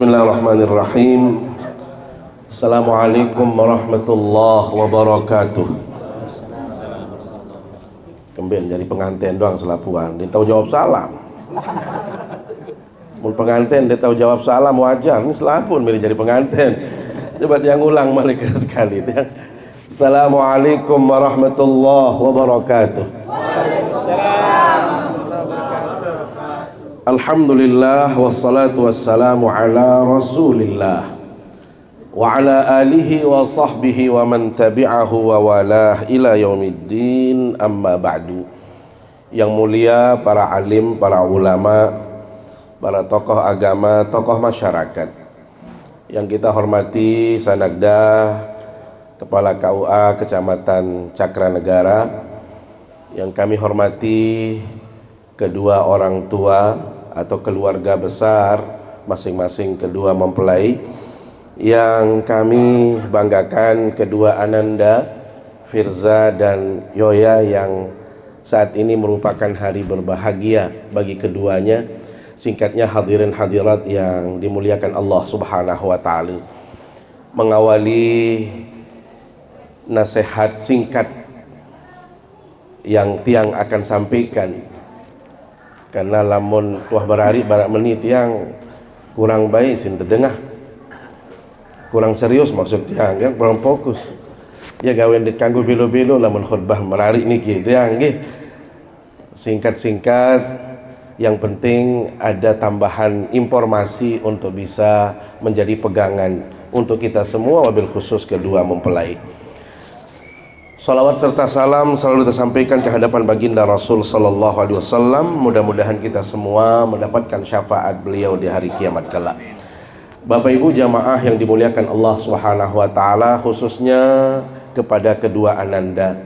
Bismillahirrahmanirrahim. Assalamualaikum warahmatullahi wabarakatuh. Kembali jadi pengantin doang selapuan, dia tahu jawab salam. Mun pengantin dia tahu jawab salam wajar, ini selapun milih jadi pengantin. Coba dia ngulang balik sekali dia. Assalamualaikum warahmatullahi wabarakatuh. Alhamdulillah wassalatu wassalamu ala rasulillah wa ala alihi wa sahbihi wa man tabi'ahu wa walah ila yaumiddin, amma ba'du. Yang mulia para alim, para ulama, para tokoh agama, tokoh masyarakat yang kita hormati, Sanagda, Kepala KUA Kecamatan Cakranegara, yang kami hormati kedua orang tua atau keluarga besar masing-masing kedua mempelai, yang kami banggakan kedua Ananda, Firza dan Yoya, yang saat ini merupakan hari berbahagia bagi keduanya. Singkatnya, hadirin hadirat yang dimuliakan Allah Subhanahu wa taala, mengawali nasihat singkat yang tiang akan sampaikan, karena lamun wah berhari barak menit yang kurang baik sin terdengar, kurang serius maksud yang kurang fokus ya, gawen ditangguh bilo-bilo lamun khutbah merari niki dia nggih. Singkat-singkat, yang penting ada tambahan informasi untuk bisa menjadi pegangan untuk kita semua, wabil khusus kedua mempelai. Salawat serta salam selalu kita sampaikan ke hadapan baginda Rasul sallallahu alaihi wasallam. Mudah-mudahan kita semua mendapatkan syafaat beliau di hari kiamat kelak. Bapak Ibu jamaah yang dimuliakan Allah Subhanahu wa taala, khususnya kepada kedua Ananda,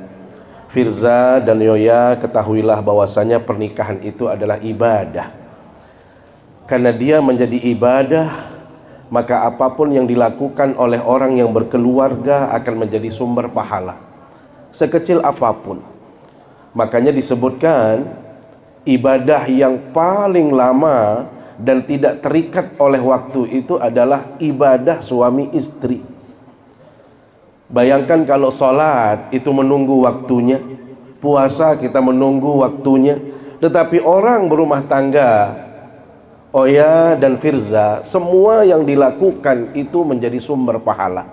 Firza dan Yoya, ketahuilah bahwasanya pernikahan itu adalah ibadah. Karena dia menjadi ibadah, maka apapun yang dilakukan oleh orang yang berkeluarga akan menjadi sumber pahala, sekecil apapun. Makanya disebutkan ibadah yang paling lama dan tidak terikat oleh waktu itu adalah ibadah suami istri. Bayangkan kalau sholat itu menunggu waktunya, puasa kita menunggu waktunya, tetapi orang berumah tangga, Oya dan Firza, semua yang dilakukan itu menjadi sumber pahala.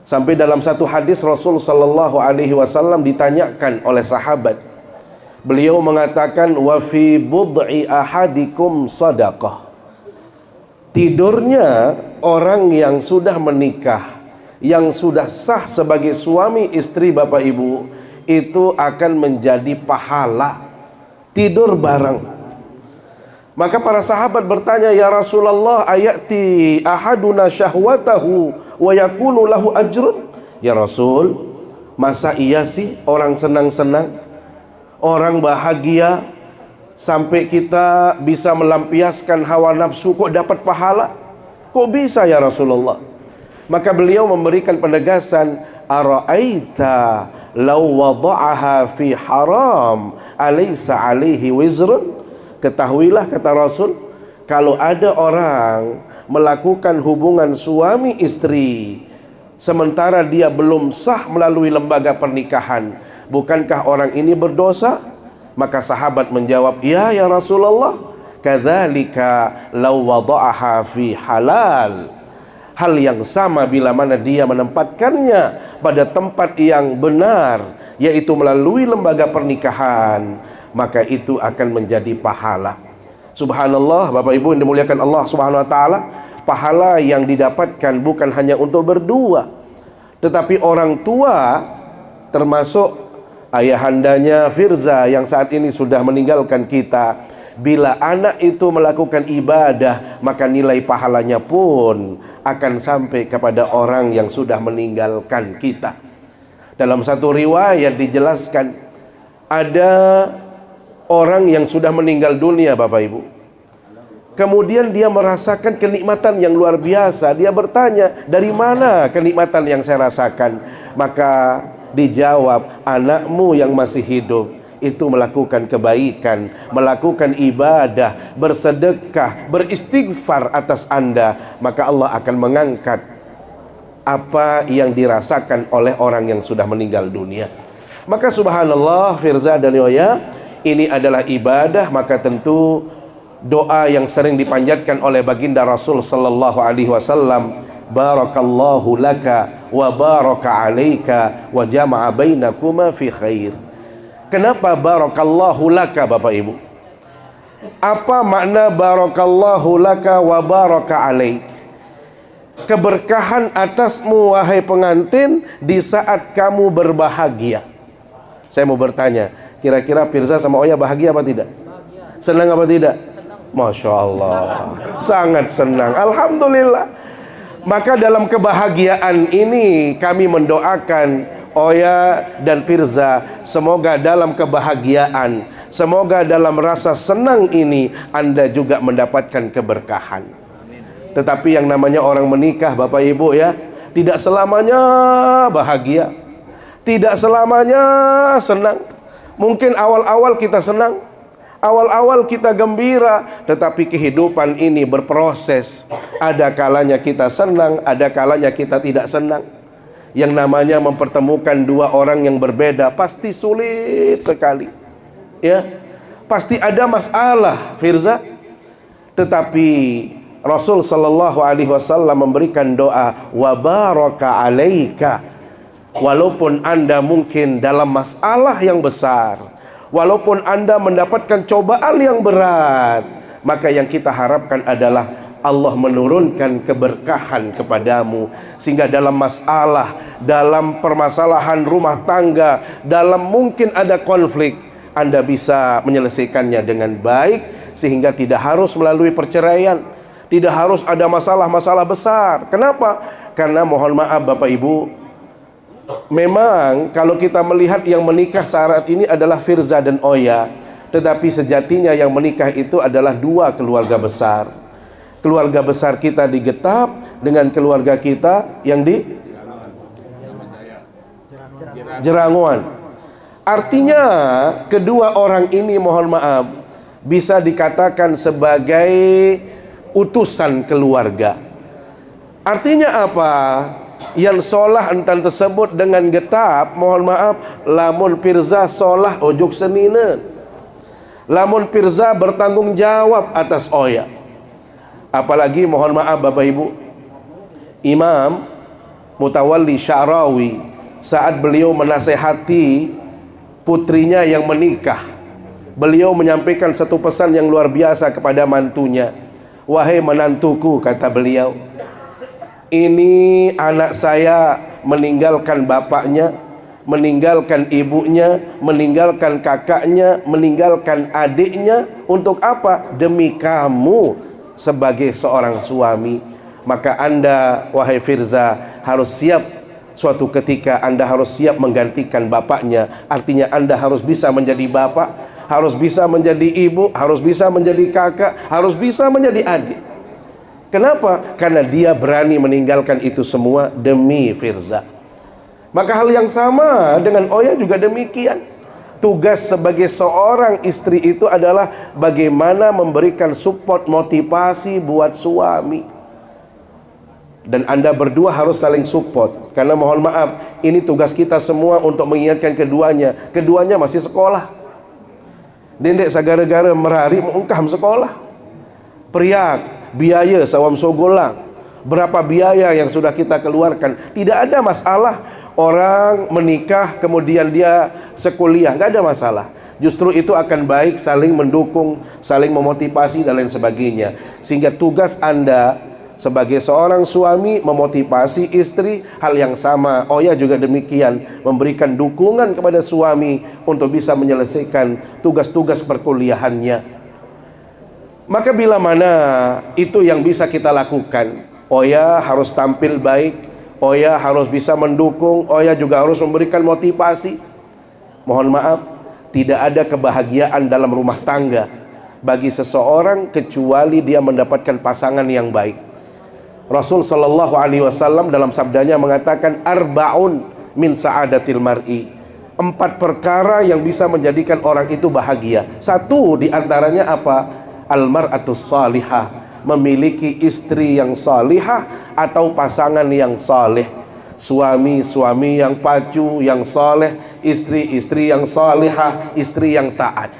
Sampai dalam satu hadis Rasul sallallahu alaihi wasallam ditanyakan oleh sahabat, beliau mengatakan, wa fi bud'i ahadikum sadaqah. Tidurnya orang yang sudah menikah, yang sudah sah sebagai suami istri, Bapak Ibu, itu akan menjadi pahala tidur bareng. Maka para sahabat bertanya, ya Rasulullah, ayati ahaduna syahwatahu wa yakunu lahu ajrun? Ya Rasul, masa iya sih orang senang-senang, orang bahagia sampai kita bisa melampiaskan hawa nafsu kok dapat pahala? Kok bisa ya Rasulullah? Maka beliau memberikan penegasan, ara'aita law wada'aha fi haram alaysa alaihi wizrun? Ketahuilah, kata Rasul, kalau ada orang melakukan hubungan suami istri sementara dia belum sah melalui lembaga pernikahan, bukankah orang ini berdosa? Maka sahabat menjawab, ya Rasulullah, kadzalika law wada'aha fi halal. Hal yang sama bila mana dia menempatkannya pada tempat yang benar, yaitu melalui lembaga pernikahan, maka itu akan menjadi pahala. Subhanallah, Bapak Ibu yang dimuliakan Allah Subhanahu wa taala, pahala yang didapatkan bukan hanya untuk berdua, tetapi orang tua, termasuk ayahandanya Firza yang saat ini sudah meninggalkan kita, bila anak itu melakukan ibadah, maka nilai pahalanya pun akan sampai kepada orang yang sudah meninggalkan kita. Dalam satu riwayat dijelaskan, ada orang yang sudah meninggal dunia, Bapak Ibu, kemudian dia merasakan kenikmatan yang luar biasa. Dia bertanya, dari mana kenikmatan yang saya rasakan? Maka dijawab, anakmu yang masih hidup itu melakukan kebaikan, melakukan ibadah, bersedekah, beristighfar atas Anda, maka Allah akan mengangkat apa yang dirasakan oleh orang yang sudah meninggal dunia. Maka subhanallah Firza dan Yoya, ini adalah ibadah, maka tentu doa yang sering dipanjatkan oleh baginda Rasul sallallahu alaihi wasallam, barakallahu laka wa baraka alaika wa jama'a bainakuma fi khair. Kenapa barakallahu laka Bapak Ibu? Apa makna barakallahu laka wa baraka alaik? Keberkahan atasmu wahai pengantin di saat kamu berbahagia. Saya mau bertanya, kira-kira Firza sama Oya bahagia apa tidak? Senang apa tidak? Masya Allah, sangat senang, alhamdulillah. Maka dalam kebahagiaan ini kami mendoakan Oya dan Firza, semoga dalam kebahagiaan, semoga dalam rasa senang ini Anda juga mendapatkan keberkahan. Tetapi yang namanya orang menikah Bapak Ibu ya, tidak selamanya bahagia, tidak selamanya senang. Mungkin awal-awal kita senang, awal-awal kita gembira, tetapi kehidupan ini berproses. Ada kalanya kita senang, ada kalanya kita tidak senang. Yang namanya mempertemukan dua orang yang berbeda pasti sulit sekali, ya, pasti ada masalah Firza. Tetapi Rasul sallallahu alaihi wasallam memberikan doa wa baraka alaika. Walaupun Anda mungkin dalam masalah yang besar, walaupun Anda mendapatkan cobaan yang berat, maka yang kita harapkan adalah Allah menurunkan keberkahan kepadamu, sehingga dalam masalah, dalam permasalahan rumah tangga, dalam mungkin ada konflik, Anda bisa menyelesaikannya dengan baik, sehingga tidak harus melalui perceraian, tidak harus ada masalah-masalah besar. Kenapa? Karena mohon maaf Bapak Ibu, memang kalau kita melihat yang menikah saat ini adalah Firza dan Oya, tetapi sejatinya yang menikah itu adalah dua keluarga besar. Keluarga besar kita di Getap dengan keluarga kita yang di Jeranguan. Artinya kedua orang ini mohon maaf bisa dikatakan sebagai utusan keluarga. Artinya apa? Yang solah entan tersebut dengan Getap, mohon maaf, lamun Firza solah ojuk senina, lamun Firza bertanggung jawab atas Oya. Apalagi mohon maaf Bapak Ibu, Imam Mutawalli Sya'rawi saat beliau menasehati putrinya yang menikah, beliau menyampaikan satu pesan yang luar biasa kepada mantunya. Wahai menantuku, kata beliau, ini anak saya meninggalkan bapaknya, meninggalkan ibunya, meninggalkan kakaknya, meninggalkan adiknya. Untuk apa? Demi kamu sebagai seorang suami. Maka Anda wahai Firza harus siap, suatu ketika Anda harus siap menggantikan bapaknya. Artinya Anda harus bisa menjadi bapak, harus bisa menjadi ibu, harus bisa menjadi kakak, harus bisa menjadi adik. Kenapa? Karena dia berani meninggalkan itu semua demi Firza. Maka hal yang sama dengan Oya juga demikian. Tugas sebagai seorang istri itu adalah bagaimana memberikan support, motivasi buat suami. Dan Anda berdua harus saling support. Karena mohon maaf, ini tugas kita semua untuk mengingatkan keduanya. Keduanya masih sekolah. Dendek sagara-gara merari mengungkam sekolah. Periak, biaya sawam sogolang. Berapa biaya yang sudah kita keluarkan. Tidak ada masalah orang menikah kemudian dia sekuliah, nggak ada masalah. Justru itu akan baik, saling mendukung, saling memotivasi dan lain sebagainya. Sehingga tugas Anda sebagai seorang suami memotivasi istri, hal yang sama Oya juga demikian, memberikan dukungan kepada suami untuk bisa menyelesaikan tugas-tugas perkuliahannya. Maka bila mana itu yang bisa kita lakukan, Oya harus tampil baik, Oya harus bisa mendukung, Oya juga harus memberikan motivasi. Mohon maaf, tidak ada kebahagiaan dalam rumah tangga bagi seseorang kecuali dia mendapatkan pasangan yang baik. Rasul sallallahu alaihi wasallam dalam sabdanya mengatakan arba'un min sa'adatil mar'i. 4 perkara yang bisa menjadikan orang itu bahagia. Satu di antaranya apa? Almar'atus salihah, memiliki istri yang salihah atau pasangan yang saleh. Suami yang pacu, yang saleh, istri yang salihah, istri yang taat.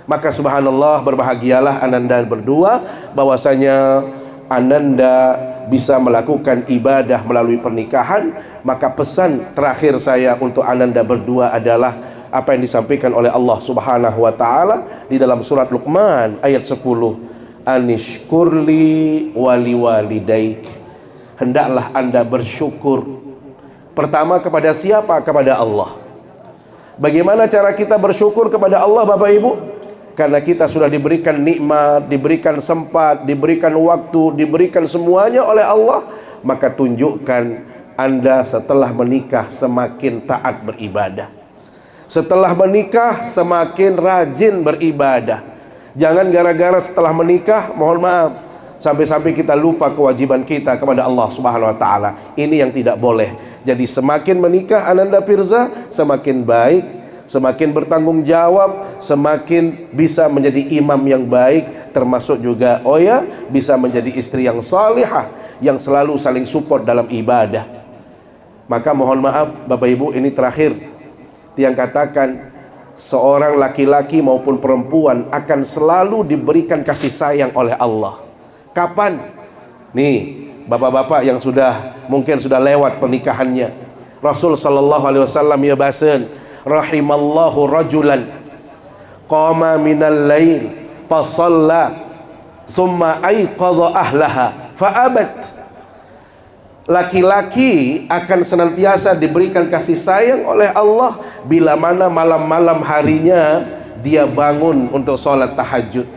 Maka subhanallah, berbahagialah ananda berdua bahwasanya ananda bisa melakukan ibadah melalui pernikahan. Maka pesan terakhir saya untuk ananda berdua adalah apa yang disampaikan oleh Allah Subhanahu wa taala di dalam surat Luqman ayat 10. Anishkurli wali walidaik. Hendaklah Anda bersyukur. Pertama kepada siapa? Kepada Allah. Bagaimana cara kita bersyukur kepada Allah Bapak Ibu? Karena kita sudah diberikan nikmat, diberikan sempat, diberikan waktu, diberikan semuanya oleh Allah. Maka tunjukkan Anda setelah menikah semakin taat beribadah. Setelah menikah semakin rajin beribadah. Jangan gara-gara setelah menikah, mohon maaf, sampai-sampai kita lupa kewajiban kita kepada Allah Subhanahu wa taala. Ini yang tidak boleh. Jadi semakin menikah Ananda Firza, semakin baik, semakin bertanggung jawab, semakin bisa menjadi imam yang baik, termasuk juga Oya bisa menjadi istri yang salihah, yang selalu saling support dalam ibadah. Maka mohon maaf Bapak Ibu, ini terakhir yang katakan seorang laki-laki maupun perempuan akan selalu diberikan kasih sayang oleh Allah. Kapan? Nih, bapak-bapak yang mungkin sudah lewat pernikahannya. Rasul sallallahu alaihi wasallam ya basen, rahimallahu rajulan qama minal lail fa shalla thumma aiqadha ahlaha fa abat. Laki-laki akan senantiasa diberikan kasih sayang oleh Allah bila mana malam-malam harinya dia bangun untuk sholat tahajud.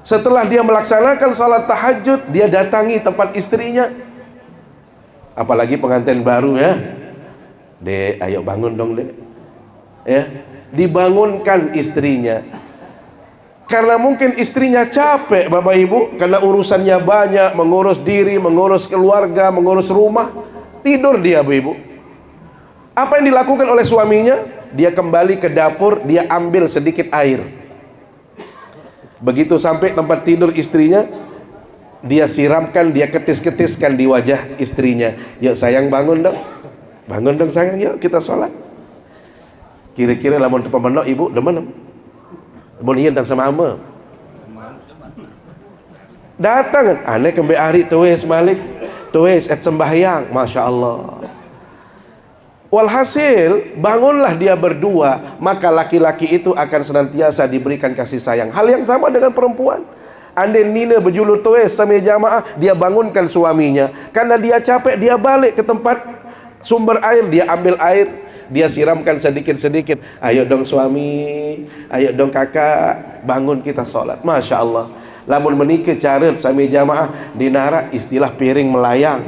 Setelah dia melaksanakan sholat tahajud, dia datangi tempat istrinya. Apalagi pengantin baru ya, Dek, ayo bangun dong Dek ya. Dibangunkan istrinya. Karena mungkin istrinya capek Bapak Ibu, karena urusannya banyak, mengurus diri, mengurus keluarga, mengurus rumah. Tidur dia Bapak Ibu. Apa yang dilakukan oleh suaminya? Dia kembali ke dapur, dia ambil sedikit air. Begitu sampai tempat tidur istrinya, dia siramkan, dia ketis-ketiskan di wajah istrinya. Yuk sayang bangun dong. Bangun dong sayang, yuk kita sholat. Kira-kira lamun pemenok ibu demen. Mun ieu dan sama ama. Datang aneh kembe hari tuwes balik. Tuwes et sembahyang, Masya Allah. Walhasil bangunlah dia berdua, maka laki-laki itu akan senantiasa diberikan kasih sayang. Hal yang sama dengan perempuan. Andai nina berjulur tuwes sampai jamaah, dia bangunkan suaminya. Karena dia capek, dia balik ke tempat sumber air, dia ambil air, dia siramkan sedikit-sedikit. Ayo dong suami, ayo dong kakak, bangun kita sholat. Masya Allah. Lamun menikah caret sami jamaah, dinara istilah piring melayang,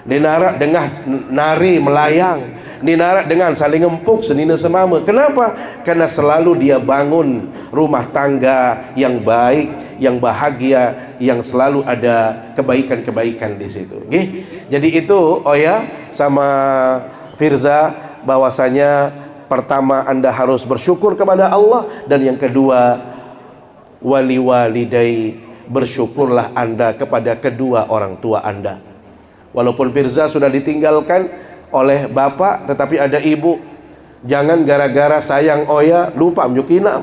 dinara dengan nari melayang, dinara dengan saling empuk senina semama. Kenapa? Karena selalu dia bangun rumah tangga yang baik, yang bahagia, yang selalu ada kebaikan-kebaikan di situ. Jadi itu Oya sama Firza, bahwasanya pertama Anda harus bersyukur kepada Allah, dan yang kedua wali walidai, bersyukurlah Anda kepada kedua orang tua Anda. Walaupun Firza sudah ditinggalkan oleh bapak, tetapi ada ibu. Jangan gara-gara sayang Oya lupa menjukinam,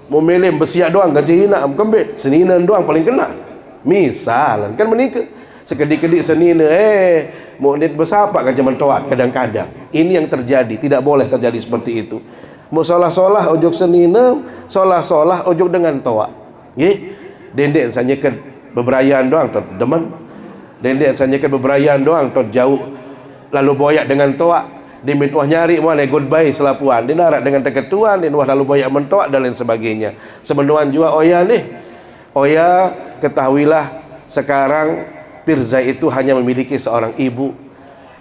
mau milih besiak doang gaji hinam kembali seninan doang paling kena. Misalan kan menikah sekedik-kedik senina mau dit besapa kan zaman toat. Kadang-kadang ini yang terjadi, tidak boleh terjadi seperti itu. Mau solah-solah ojok senina, solah-solah ojok dengan toa. Dendek sanya ke beberayaan doang tot demen. Dendek sanya ke beberayaan doang tot jauh lalu boyak dengan toa. Dimit wah nyari mana goodbye selapuan. Dinarak dengan teketuan, din wah lalu boyak mentoa dan lain sebagainya. Semenuan jua Oya nih. Oya ketahuilah sekarang Firza itu hanya memiliki seorang ibu.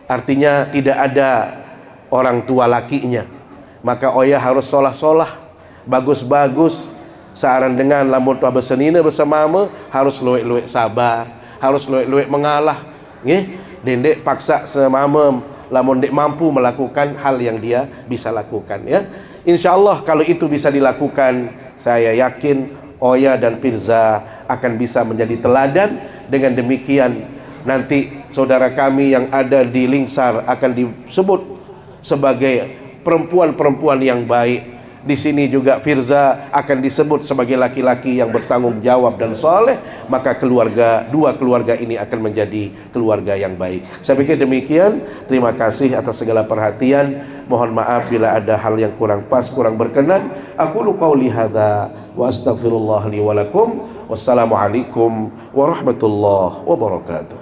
Artinya tidak ada orang tua lakinya. Maka Oya harus solah-solah, bagus-bagus, searan dengan lamun tua bersenina bersama harus luwek-luwek sabar, harus luwek-luwek mengalah. Dendek paksa semama lamun dek mampu melakukan hal yang dia bisa lakukan ya. Insya Allah kalau itu bisa dilakukan, saya yakin Oya dan Firza akan bisa menjadi teladan. Dengan demikian nanti saudara kami yang ada di Lingsar akan disebut sebagai perempuan-perempuan yang baik. Di sini juga Firza akan disebut sebagai laki-laki yang bertanggung jawab dan soleh. Maka dua keluarga ini akan menjadi keluarga yang baik. Saya pikir demikian. Terima kasih atas segala perhatian. Mohon maaf bila ada hal yang kurang pas, kurang berkenan. Aku qauli hadza wa astaghfirullah li wa lakum. Wassalamualaikum warahmatullahi wabarakatuh.